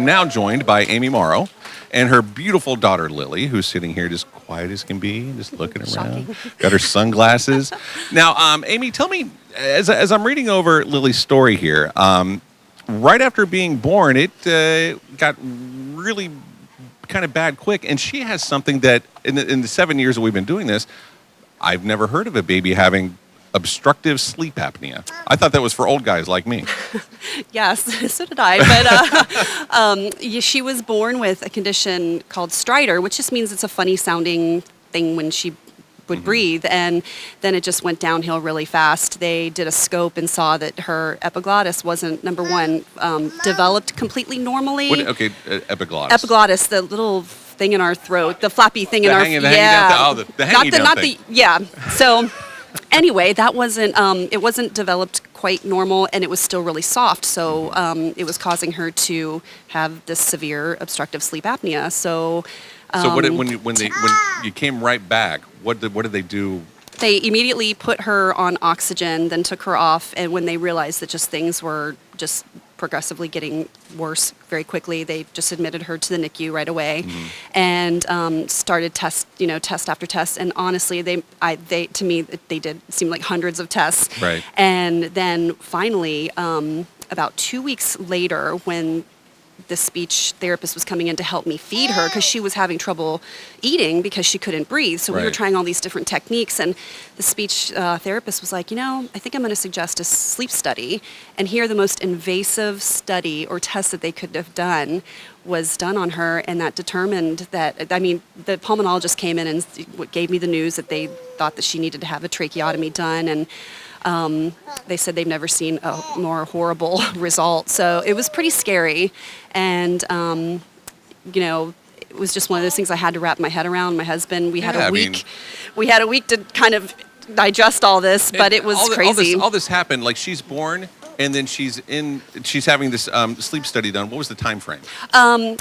now joined by Amy Morrow and her beautiful daughter, Lily, who's sitting here just quiet as can be, just looking around. Shocking. Got her sunglasses. Now, Amy, tell me, as I'm reading over Lily's story here, right after being born, it got really kind of bad quick. And she has something that, in the 7 years that we've been doing this, I've never heard of a baby having obstructive sleep apnea. I thought that was for old guys like me. Yes, so did I. But she was born with a condition called stridor, which just means it's a funny sounding thing when she would breathe. And then it just went downhill really fast. They did a scope and saw that her epiglottis wasn't, number one, developed completely normally. Epiglottis. Epiglottis, the little thing in our throat, the flappy thing in our throat. The hanging down thing. So anyway, that wasn't it wasn't developed quite normal, and it was still really soft. So it was causing her to have this severe obstructive sleep apnea. So when you came right back, what did they do? They immediately put her on oxygen, then took her off, and when they realized that just things were just progressively getting worse very quickly, they just admitted her to the NICU right away, and started test after test. And honestly, to me they did seem like hundreds of tests. Right. And then finally, about 2 weeks later, when the speech therapist was coming in to help me feed her because she was having trouble eating because she couldn't breathe. So we were trying all these different techniques, and the speech therapist was like, I think I'm going to suggest a sleep study. And here the most invasive study or test that they could have done was done on her, and that determined that, the pulmonologist came in and gave me the news that they thought that she needed to have a tracheotomy done, and they said they've never seen a more horrible result. So it was pretty scary. And, it was just one of those things I had to wrap my head around. My husband, we had a week to kind of digest all this, but it was crazy. All this happened, like she's born, and then she's having this sleep study done. What was the time frame?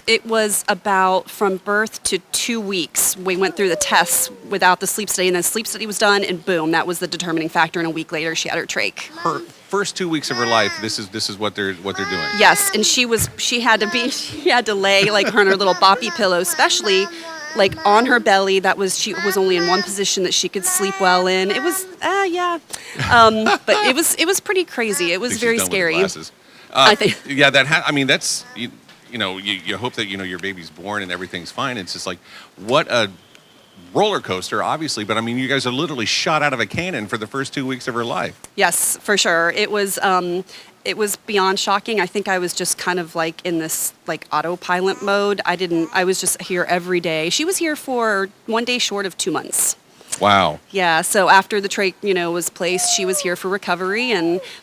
It was about from birth to 2 weeks. We went through the tests without the sleep study, and then the sleep study was done, and boom, that was the determining factor. And a week later, she had her trach. Her first 2 weeks of her life, this is what they're doing. Yes, and she had to lay like her on her little boppy pillow, especially like on her belly. She was only in one position that she could sleep well in. It was but it was pretty crazy. It was very scary. I think that's you hope that your baby's born and everything's fine. It's just like what a roller coaster, obviously, but you guys are literally shot out of a cannon for the first 2 weeks of her life. Yes, for sure. It was beyond shocking. I think I was just kind of like in this like autopilot mode. I was just here every day. She was here for 1 day short of 2 months. Wow. Yeah, so after the trach, was placed, she was here for recovery,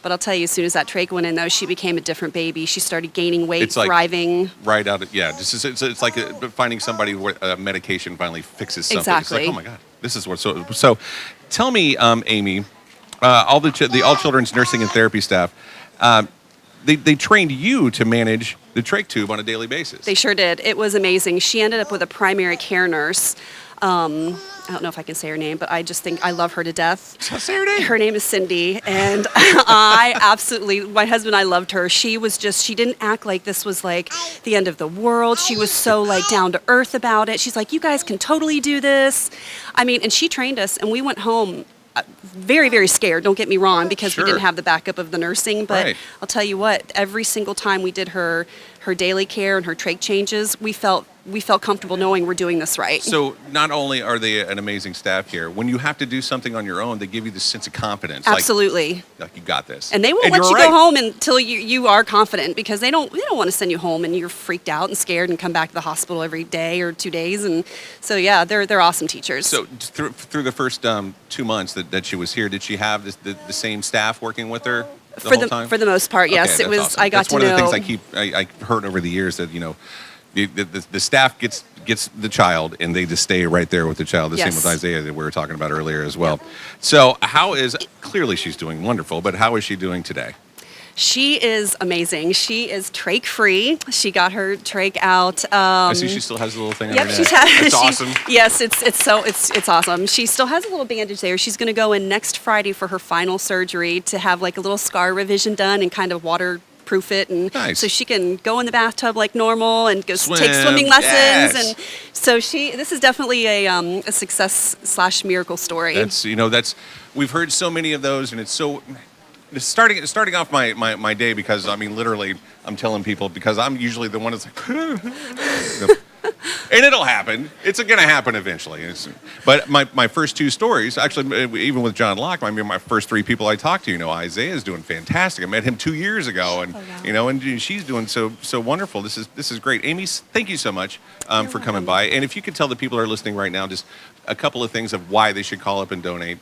but I'll tell you, as soon as that trach went in, though, she became a different baby. She started gaining weight, thriving. Right out of, it's like finding somebody where medication finally fixes something. Exactly. It's like, oh my God, this is what, so tell me, Amy, all the All Children's Nursing and Therapy staff, they trained you to manage the trach tube on a daily basis. They sure did. It was amazing. She ended up with a primary care nurse. I don't know if I can say her name, but I just think I love her to death. Say her name. Her name is Cindy, and my husband and I loved her. She didn't act like this was like the end of the world. She was so like down to earth about it. She's like, you guys can totally do this. And she trained us, and we went home very, very scared, don't get me wrong, because we didn't have the backup of the nursing. But I'll tell you what, every single time we did her daily care and her trach changes, we felt comfortable knowing we're doing this right. So not only are they an amazing staff here, when you have to do something on your own, they give you this sense of confidence. Absolutely. Like you got this. And they won't let you go home until you are confident, because they don't want to send you home and you're freaked out and scared and come back to the hospital every day or 2 days. And so they're awesome teachers. So through the first 2 months that she was here, did she have the same staff working with her the whole time? For the most part, yes. Okay, It was. Awesome. I got that's to one know. of the things I heard over the years that the staff gets the child, and they just stay right there with the child. The same with Isaiah that we were talking about earlier as well. Yep. So clearly she's doing wonderful, but how is she doing today? She is amazing. She is trach free. She got her trach out. I see she still has a little thing on her neck. It's awesome. Yes, it's awesome. She still has a little bandage there. She's going to go in next Friday for her final surgery to have like a little scar revision done and kind of water proof it, and Nice. so she can go in the bathtub like normal and go Swim, take swimming lessons. yes. And so this is definitely a success / miracle story. That's we've heard so many of those, and it's starting off my day, because I mean, literally, I'm telling people, because I'm usually the one that's like, and it'll happen. It's going to happen eventually. But my first two stories, actually, even with John Locke, I mean, my first three people I talked to, Isaiah is doing fantastic. I met him 2 years ago, and and she's doing so wonderful. This is great. Amy, thank you so much for coming by. And if you could tell the people who are listening right now just a couple of things of why they should call up and donate.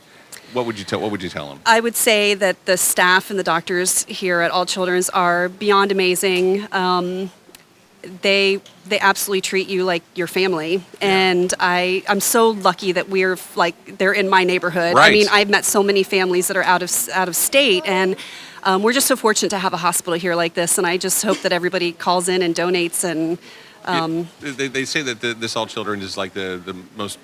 What would you tell them? I would say that the staff and the doctors here at All Children's are beyond amazing. They absolutely treat you like your family, and I'm so lucky that they're in my neighborhood. Right. I mean, I've met so many families that are out of state, and we're just so fortunate to have a hospital here like this. And I just hope that everybody calls in and donates. And they say that this All Children is like the most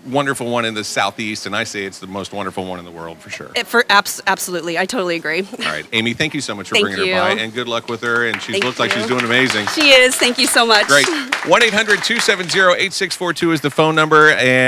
wonderful one in the Southeast, and I say it's the most wonderful one in the world for sure. Absolutely, I totally agree. All right, Amy, thank you so much for Thank bringing you. her by, and good luck with her. And she Thank looks like she's you. doing amazing. She is. Thank you so much. Great. 1-800-270-8642 is the phone number, and